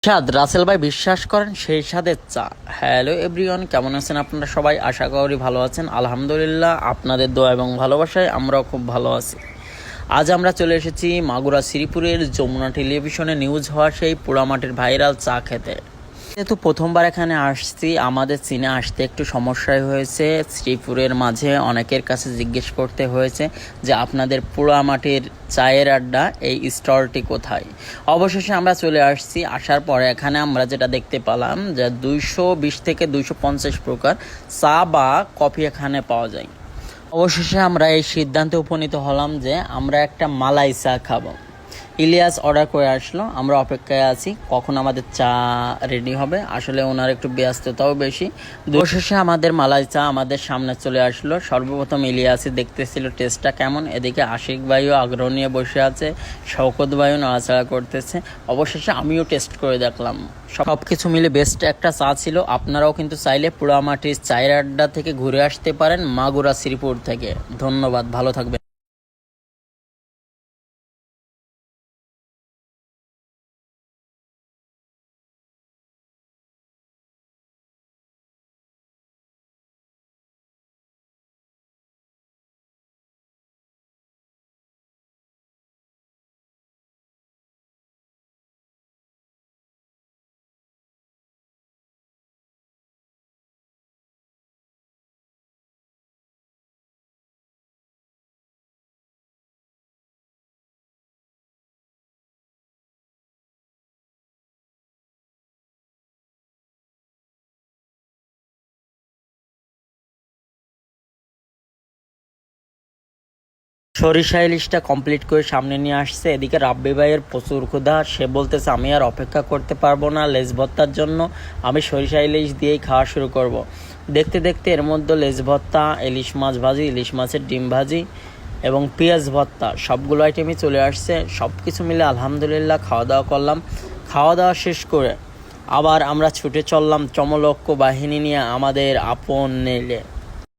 স্বাদ রাসেল ভাই বিশ্বাস করেন সেই স্বাদের চা। হ্যালো এভরিওয়ান, কেমন আছেন আপনারা সবাই? আশা করি ভালো আছেন। আলহামদুলিল্লাহ, আপনাদের দোয়া এবং ভালোবাসায় আমরাও খুব ভালো আছি। আজ আমরা চলে এসেছি মাগুরা শ্রীপুরের যমুনা টেলিভিশনে নিউজ হওয়া সেই পোড়ামাটির ভাইরাল চা খেতে। যেহেতু প্রথমবার এখানে আসছি, আমাদের চীনে আসতে একটু সমস্যাই হয়েছে। শ্রীপুরের মাঝে অনেকের কাছে জিজ্ঞেস করতে হয়েছে যে আপনাদের পোড়ামাটির চায়ের আড্ডা এই স্টলটি কোথায়। অবশেষে আমরা চলে আসছি। আসার পরে এখানে আমরা যেটা দেখতে পেলাম যে 220 থেকে 250 প্রকার চা বা কফি এখানে পাওয়া যায়। অবশেষে আমরা এই সিদ্ধান্তে উপনীত হলাম যে আমরা একটা মালাই চা খাবো। ইলিয়াস অর্ডার করে আসলো, আমরা অপেক্ষায় আছি কখন আমাদের চা রেডি হবে। আসলে ওনার একটু ব্যস্ততাও বেশি। অবশেষে আমাদের মালাই চা আমাদের সামনে চলে আসলো। সর্বপ্রথম ইলিয়াসই দেখতেছিল টেস্টটা কেমন। এদিকে আশিক ভাইও আগ্রহ নিয়ে বসে আছে, শওকত ভাইও নাড়াচাড়া করতেছে। অবশেষে আমিও টেস্ট করে দেখলাম, সব কিছু মিলে বেস্ট একটা চা ছিল। আপনারাও কিন্তু চাইলে পোড়ামাটির চায়ের আড্ডা থেকে ঘুরে আসতে পারেন মাগুরা শ্রীপুর থেকে। ধন্যবাদ, ভালো থাকবেন। সরিষা ইলিশটা কমপ্লিট করে সামনে নিয়ে আসছে। এদিকে রাব্বি ভাইয়ের প্রচুর ক্ষুধা, সে বলতেছে আমি আর অপেক্ষা করতে পারবো না লেজ ভর্তার জন্য, আমি সরিষা ইলিশ দিয়েই খাওয়া শুরু করব। দেখতে দেখতে এর মধ্যে লেজ ভর্তা, ইলিশ মাছ ভাজি, ইলিশ মাছের ডিম ভাজি এবং পেঁয়াজ ভর্তা সবগুলো আইটেমই চলে আসছে। সব কিছু মিলে আলহামদুলিল্লাহ খাওয়া দাওয়া করলাম। খাওয়া দাওয়া শেষ করে আবার আমরা ছুটে চললাম চমলক্ষ বাহিনী নিয়ে আমাদের আপন নেলে।